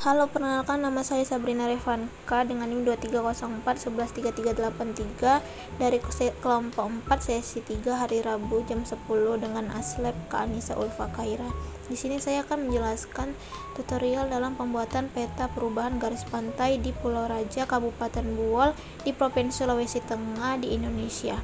Halo, perkenalkan nama saya Sabrina Revanka dengan NIM 2304 113383 dari kelompok 4 sesi 3 hari Rabu jam 10 dengan Aslab Kak Anissa Ulfa Khaira. Di sini saya akan menjelaskan tutorial dalam pembuatan peta perubahan garis pantai di Pulau Raja, Kabupaten Buol di Provinsi Sulawesi Tengah di Indonesia.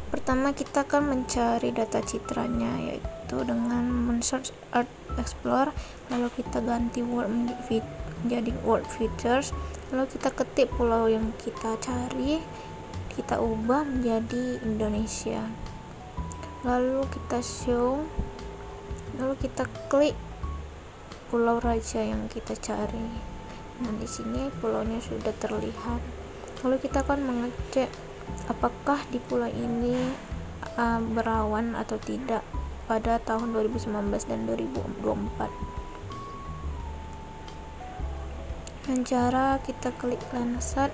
Pertama kita akan mencari data citranya, yaitu dengan men-search Earth Explorer, lalu kita ganti world menjadi world features, lalu kita ketik pulau yang kita cari, kita ubah menjadi Indonesia, lalu kita show, lalu kita klik Pulau Raja yang kita cari. Nah, di sini pulaunya sudah terlihat. Lalu kita akan mengecek apakah di pulau ini berawan atau tidak pada tahun 2019 dan 2024. Dengan cara kita klik Landsat,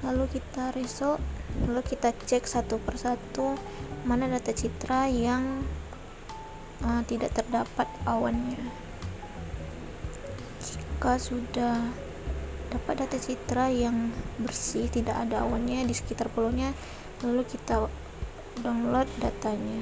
lalu kita result, lalu kita cek satu persatu mana data citra yang tidak terdapat awannya. Jika sudah dapat data citra yang bersih, tidak ada awannya di sekitar pulaunya, lalu kita download datanya.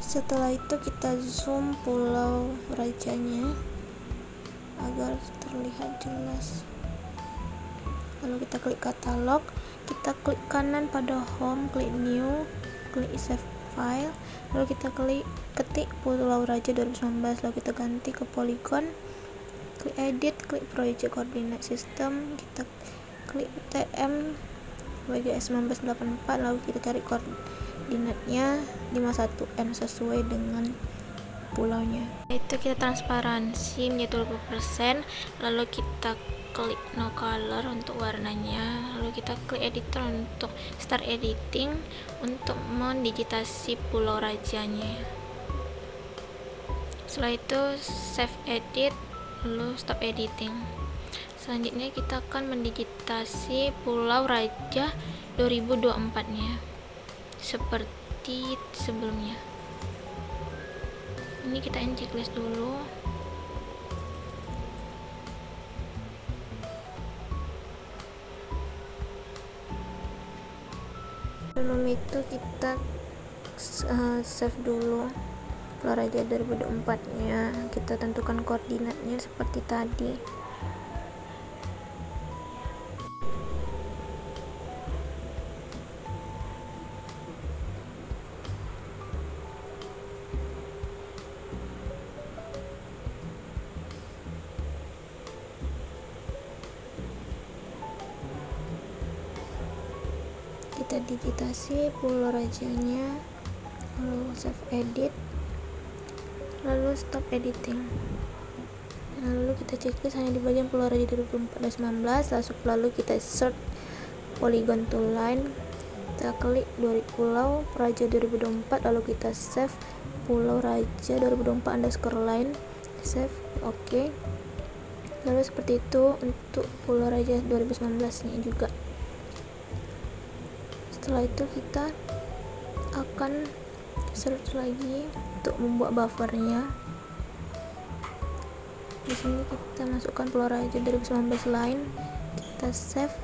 Setelah itu kita zoom Pulau Rajanya agar terlihat jelas. Lalu kita klik katalog, kita klik kanan pada home, klik new, klik save file, lalu kita ketik Pulau Raja 2019, lalu kita ganti ke polygon, klik edit, klik project coordinate system, kita klik TM WGS 1984, lalu kita cari koordinatnya 51N sesuai dengan pulaunya. Itu kita transparansi menjadi 20%, lalu kita klik no color untuk warnanya, lalu kita klik editor untuk start editing untuk mendigitasi Pulau Rajanya. Setelah itu save edit, lalu stop editing. Selanjutnya kita akan mendigitasi Pulau Raja 2024 nya seperti sebelumnya. Ini kita checklist dulu. Sebelum itu kita save dulu Pulau Raja 2024 nya, kita tentukan koordinatnya seperti tadi. Kita digitasi Pulau Rajanya, lalu save edit, lalu stop editing, lalu kita checklist hanya di bagian Pulau Raja 2014-19, lalu kita search polygon to line, kita klik Pulau Raja 2024, lalu kita save Pulau Raja 2024_line, save, oke. Lalu seperti itu untuk Pulau Raja 2019 nya juga. Setelah itu kita akan search lagi untuk membuat buffernya. Di sini kita masukkan Pulau Raja 2019 line, kita save,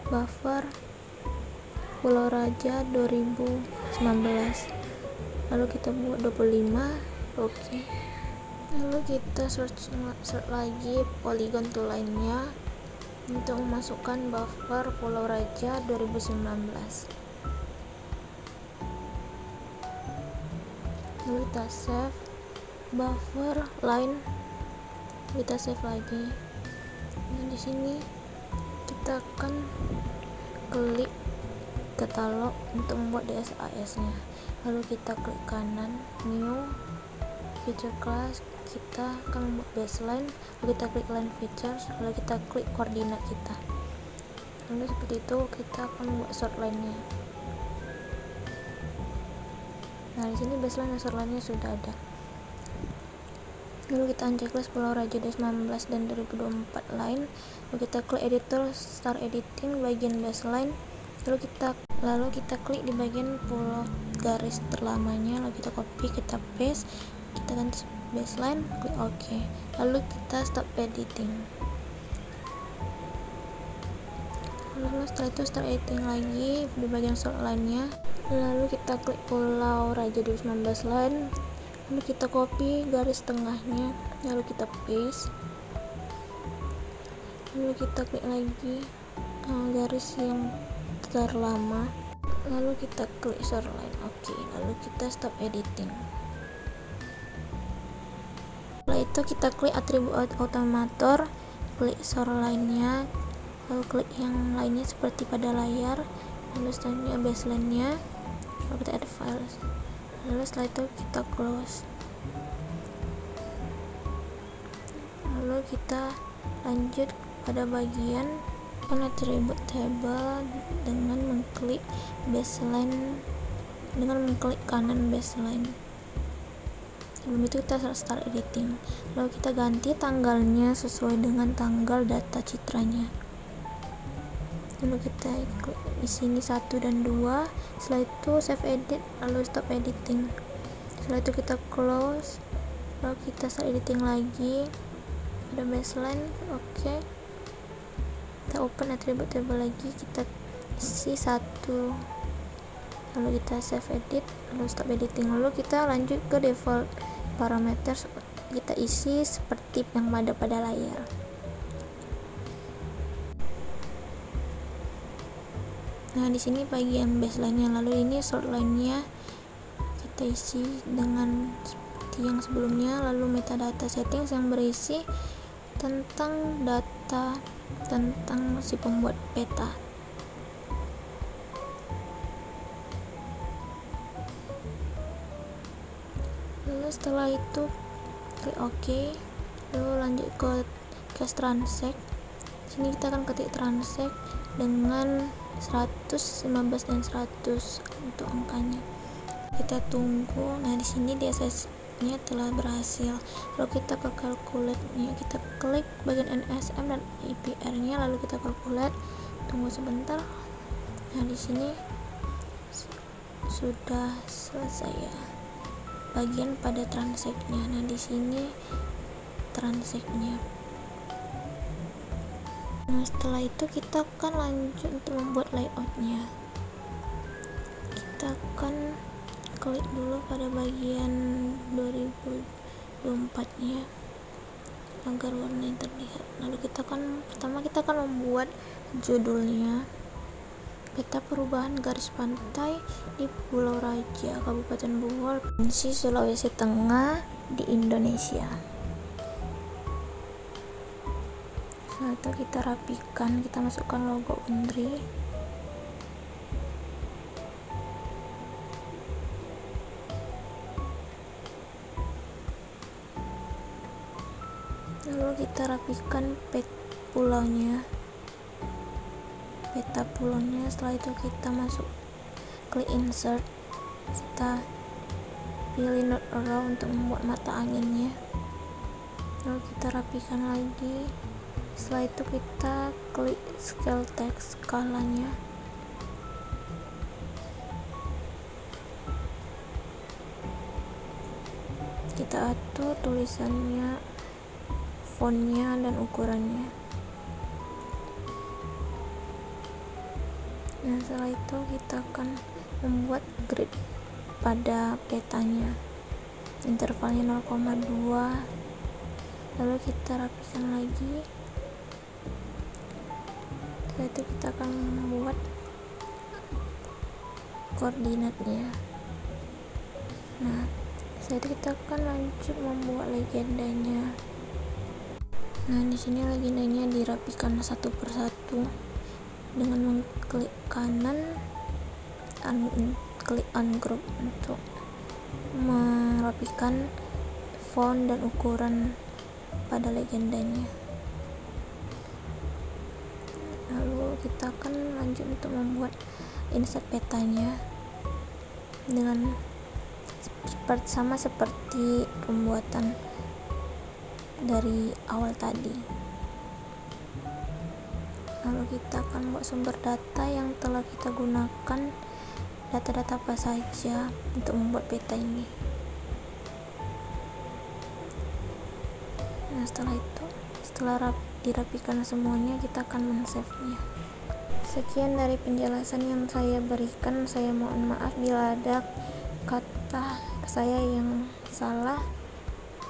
buffer Pulau Raja 2019, lalu kita buat 25. Oke. Lalu kita search lagi polygon tool lainnya untuk memasukkan buffer Pulau Raja 2019. Lalu kita save buffer line, kita save lagi. Nah, di sini kita akan klik katalog untuk membuat DSAS nya, lalu kita klik kanan new feature class, kita akan membuat baseline, lalu kita klik line features, lalu kita klik koordinat kita. Lalu seperti itu kita akan membuat short line nya. Nah, di sini baseline dan short line nya sudah ada. Lalu kita unchecklist Pulau Raja 2019 dan 2024 line, lalu kita klik editor, start editing bagian baseline, lalu kita klik di bagian pulau garis terlamanya, lalu kita copy, kita paste, kita ganti baseline, klik OK, lalu kita stop editing. Lalu setelah itu start editing lagi di bagian short line nya, lalu kita klik Pulau Raja 2019 line, lalu kita copy garis tengahnya, lalu kita paste, lalu kita klik lagi garis yang terlama, lalu kita klik short line. Oke, lalu kita stop editing. Setelah itu kita klik atribut automator, klik short line nya, lalu klik yang lainnya seperti pada layar, lalu selanjutnya baseline nya, lalu kita add files, lalu setelah itu kita close. Lalu kita lanjut pada bagian atribut table dengan mengklik baseline, dengan mengklik kanan baseline. Sebelum itu kita start editing, lalu kita ganti tanggalnya sesuai dengan tanggal data citranya. Lalu kita klik di sini 1 dan 2, setelah itu save edit, lalu stop editing. Setelah itu kita close, lalu kita start editing lagi pada baseline. Oke. Kita open attribute table lagi, kita isi 1, lalu kita save edit, lalu stop editing, lalu kita lanjut ke default parameter, kita isi seperti yang ada pada layar. Nah, di sini bagian baseline nya, lalu ini short line nya kita isi dengan seperti yang sebelumnya, lalu metadata settings yang berisi tentang data tentang si pembuat peta. Lalu setelah itu klik OK, lalu lanjut ke case transact. Sini kita akan ketik transact dengan 115 dan 100 untuk angkanya. Kita tunggu. Nah, di sini DSS nya telah berhasil. Lalu kita ke calculate nya, kita klik bagian NSM dan IPR nya, lalu kita calculate. Tunggu sebentar. Nah, di sini sudah selesai ya bagian pada transact nya. Nah, di sini transact nya. Nah, setelah itu kita akan lanjut untuk membuat layout nya. Kita akan klik dulu pada bagian 2024 nya agar warna yang terlihat. Lalu pertama kita akan membuat judulnya peta perubahan garis pantai di Pulau Raja, Kabupaten Bohol, Provinsi Sulawesi Tengah di Indonesia. Setelah itu kita rapikan, kita masukkan logo Undri. Lalu kita rapikan pulaunya, peta pulaunya. Setelah itu kita masuk, klik insert, kita pilih not arrow untuk membuat mata anginnya, lalu kita rapikan lagi. Setelah itu kita klik scale text skalanya, kita atur tulisannya, fontnya dan ukurannya. Nah, setelah itu kita akan membuat grid pada petanya, intervalnya 0,2, lalu kita rapikan lagi. Setelah itu kita akan membuat koordinatnya. Nah, setelah itu kita akan lanjut membuat legendanya. Nah, di sini legendanya dirapikan satu persatu dengan mengklik kanan, klik ungroup untuk merapikan font dan ukuran pada legendanya. Lalu kita akan lanjut untuk membuat insert petanya dengan sama seperti pembuatan dari awal tadi. Lalu kita akan buat sumber data yang telah kita gunakan, data-data apa saja untuk membuat peta ini. Nah, setelah dirapikan semuanya, kita akan men-save-nya. Sekian dari penjelasan yang saya berikan. Saya mohon maaf bila ada kata saya yang salah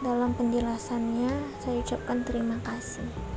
dalam penjelasannya. Saya ucapkan terima kasih.